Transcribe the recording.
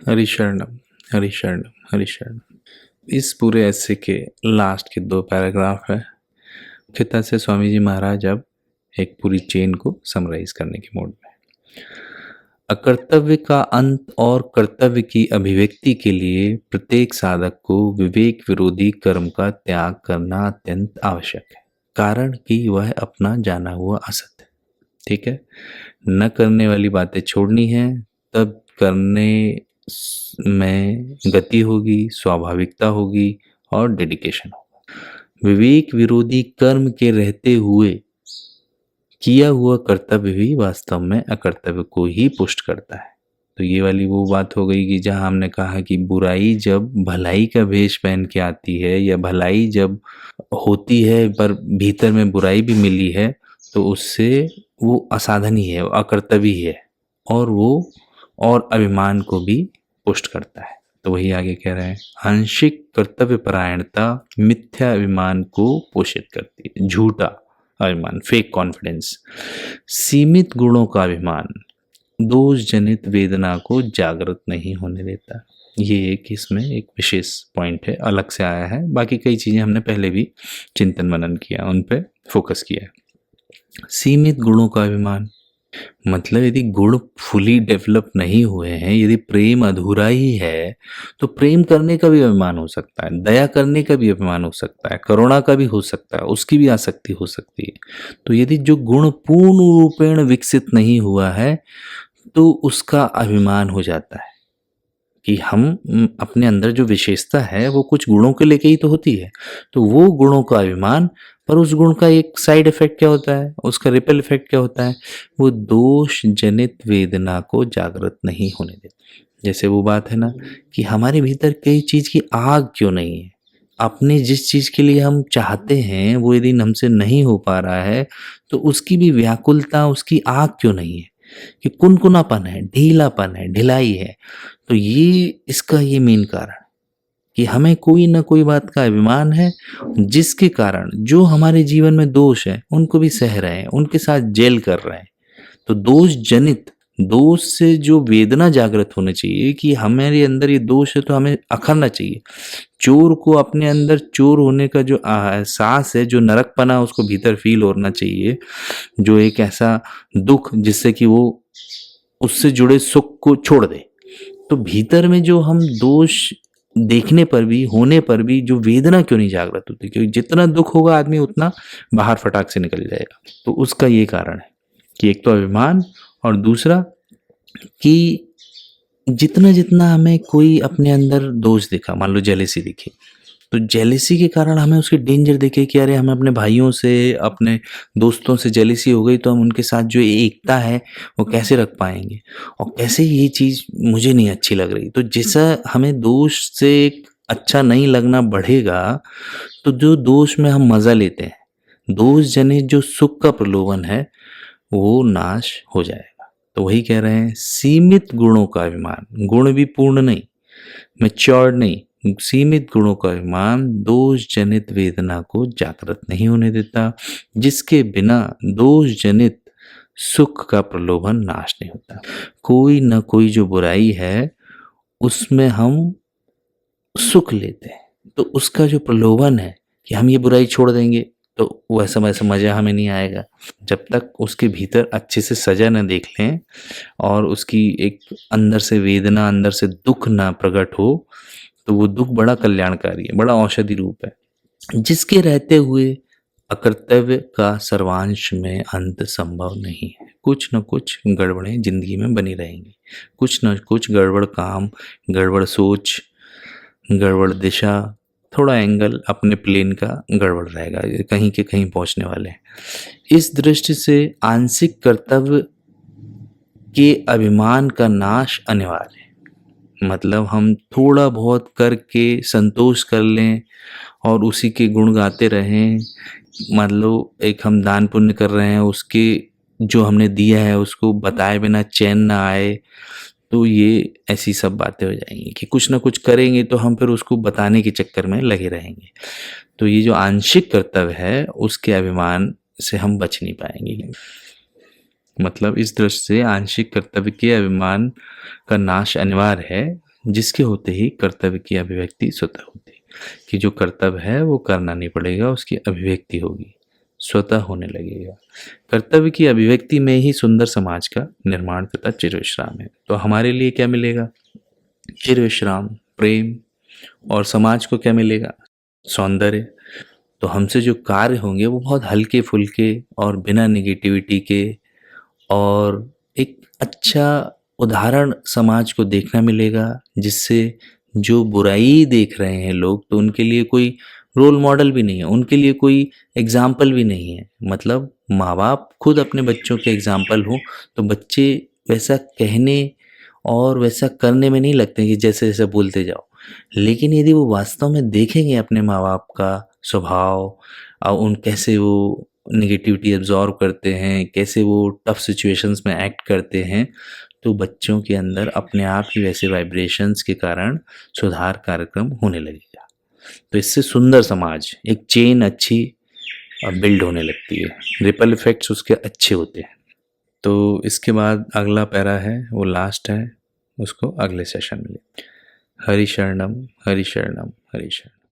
हरिशरणम, हरिशरणम, हरिशरणम। इस पूरे ऐसे के लास्ट के 2 पैराग्राफ है। मुख्यतः से स्वामी जी महाराज अब एक पूरी चेन को समराइज करने के मोड में। अकर्तव्य का अंत और कर्तव्य की अभिव्यक्ति के लिए प्रत्येक साधक को विवेक विरोधी कर्म का त्याग करना अत्यंत आवश्यक है, कारण कि वह अपना जाना हुआ असत है। ठीक है, न करने वाली बातें छोड़नी है, तब करने में गति होगी, स्वाभाविकता होगी और डेडिकेशन होगा। विवेक विरोधी कर्म के रहते हुए किया हुआ कर्तव्य भी वास्तव में अकर्तव्य को ही पुष्ट करता है। तो ये वाली वो बात हो गई कि जहाँ हमने कहा कि बुराई जब भलाई का भेष पहन के आती है, या भलाई जब होती है पर भीतर में बुराई भी मिली है, तो उससे वो असाधन ही है, वो अकर्तव्य ही है, और वो और अभिमान को भी पुष्ट करता है। तो वही आगे कह रहे हैं, आंशिक कर्तव्य परायणता मिथ्या अभिमान को पोषित करती है, झूठा अभिमान, फेक कॉन्फिडेंस। सीमित गुणों का अभिमान दोष जनित वेदना को जागृत नहीं होने देता। ये एक इसमें एक विशेष पॉइंट है, अलग से आया है। बाकी कई चीजें हमने पहले भी चिंतन मनन किया, उन पे फोकस किया है। सीमित गुणों का अभिमान मतलब यदि गुण फुली डेवलप नहीं हुए हैं, यदि प्रेम अधूरा ही है, तो प्रेम करने का भी अभिमान हो सकता है, दया करने का भी अभिमान हो सकता है, करुणा का भी हो सकता है, उसकी भी आसक्ति हो सकती है। तो यदि जो गुण पूर्ण रूपेण विकसित नहीं हुआ है, तो उसका अभिमान हो जाता है कि हम अपने अंदर जो विशेषता है वो कुछ गुणों के लेके ही तो होती है। तो वो गुणों का अभिमान, पर उस गुण का एक साइड इफेक्ट क्या होता है, उसका रिपल इफेक्ट क्या होता है, वो दोष जनित वेदना को जागृत नहीं होने देता। जैसे वो बात है ना कि हमारे भीतर कई चीज की आग क्यों नहीं है, अपने जिस चीज के लिए हम चाहते हैं वो यदि हमसे नहीं हो पा रहा है, तो उसकी भी व्याकुलता, उसकी आग क्यों नहीं है, कि कुनकुनापन है, ढीलापन है, ढिलाई है। तो ये इसका ये मेन कारण कि हमें कोई ना कोई बात का अभिमान है, जिसके कारण जो हमारे जीवन में दोष है उनको भी सह रहे हैं, उनके साथ जेल कर रहे हैं। तो दोष जनित, दोष से जो वेदना जागृत होनी चाहिए कि हमारे अंदर ये दोष है, तो हमें अखरना चाहिए। चोर को अपने अंदर चोर होने का जो एहसास है, जो नरकपना उसको भीतर फील होना चाहिए, जो एक ऐसा दुख जिससे कि वो उससे जुड़े सुख को छोड़ दे। तो भीतर में जो हम दोष देखने पर भी, होने पर भी जो वेदना क्यों नहीं जागृत होती, क्योंकि जितना दुख होगा आदमी उतना बाहर फटाक से निकल जाएगा। तो उसका ये कारण है कि एक तो अभिमान, और दूसरा कि जितना जितना हमें कोई अपने अंदर दोष दिखा, मान लो जेलेसी दिखी, तो जेलेसी के कारण हमें उसकी डेंजर दिखे कि अरे हमें अपने भाइयों से, अपने दोस्तों से जेलेसी हो गई, तो हम उनके साथ जो एकता है वो कैसे रख पाएंगे, और कैसे ये चीज़ मुझे नहीं अच्छी लग रही। तो जैसा हमें दोष से अच्छा नहीं लगना बढ़ेगा, तो जो दोष में हम मज़ा लेते हैं, दोष जनित जो सुख का प्रलोभन है, वो नाश हो जाएगा। तो वही कह रहे हैं, सीमित गुणों का अभिमान, गुण भी पूर्ण नहीं, मैच्योर्ड नहीं, सीमित गुणों का अभिमान दोष जनित वेदना को जागृत नहीं होने देता, जिसके बिना दोष जनित सुख का प्रलोभन नाश नहीं होता। कोई ना कोई जो बुराई है उसमें हम सुख लेते हैं, तो उसका जो प्रलोभन है कि हम ये बुराई छोड़ देंगे, तो वैसा वैसा मजा हमें नहीं आएगा। जब तक उसके भीतर अच्छे से सजा न देख लें, और उसकी एक अंदर से वेदना, अंदर से दुख ना प्रकट हो, तो वो दुख बड़ा कल्याणकारी है, बड़ा औषधि रूप है। जिसके रहते हुए अकर्तव्य का सर्वांश में अंत संभव नहीं है। कुछ न कुछ गड़बड़ें जिंदगी में बनी रहेंगी, कुछ न कुछ गड़बड़ काम, गड़बड़ सोच, गड़बड़ दिशा, थोड़ा एंगल अपने प्लेन का गड़बड़ रहेगा, कहीं के कहीं पहुंचने वाले हैं। इस दृष्टि से आंशिक कर्तव्य के अभिमान का नाश अनिवार्य है। मतलब हम थोड़ा बहुत करके संतोष कर लें और उसी के गुण गाते रहें, मतलब एक हम दान पुण्य कर रहे हैं, उसके जो हमने दिया है उसको बताए बिना चैन ना आए, तो ये ऐसी सब बातें हो जाएंगी कि कुछ ना कुछ करेंगे तो हम फिर उसको बताने के चक्कर में लगे रहेंगे। तो ये जो आंशिक कर्तव्य है उसके अभिमान से हम बच नहीं पाएंगे। मतलब इस दृष्टि से आंशिक कर्तव्य के अभिमान का नाश अनिवार्य है, जिसके होते ही कर्तव्य की अभिव्यक्ति स्वतः होती है, कि जो कर्तव्य है वो करना नहीं पड़ेगा, उसकी अभिव्यक्ति होगी, स्वतः होने लगेगा। कर्तव्य की अभिव्यक्ति में ही सुंदर समाज का निर्माण तथा चिरविश्राम है। तो हमारे लिए क्या मिलेगा? चिरविश्राम, प्रेम। और समाज को क्या मिलेगा? सौंदर्य। तो हमसे जो कार्य होंगे वो बहुत हल्के फुल्के और बिना निगेटिविटी के, और एक अच्छा उदाहरण समाज को देखना मिलेगा, जिससे जो बुराई देख रहे हैं लोग, तो उनके लिए कोई रोल मॉडल भी नहीं है, उनके लिए कोई एग्जाम्पल भी नहीं है। मतलब माँ बाप खुद अपने बच्चों के एग्जाम्पल हों, तो बच्चे वैसा कहने और वैसा करने में नहीं लगते कि जैसे जैसे बोलते जाओ। लेकिन यदि वो वास्तव में देखेंगे अपने माँ बाप का स्वभाव, और उन कैसे वो निगेटिविटी एब्जॉर्व करते हैं, कैसे वो टफ सिचुएशंस में एक्ट करते हैं, तो बच्चों के अंदर अपने आप ही वैसे वाइब्रेशंस के कारण सुधार कार्यक्रम होने लगेगा। तो इससे सुंदर समाज, एक चेन अच्छी बिल्ड होने लगती है, रिपल इफेक्ट्स उसके अच्छे होते हैं। तो इसके बाद अगला पैरा है, वो लास्ट है, उसको अगले सेशन में ले। हरि शरणम, हरि शरणम, हरि शरणम।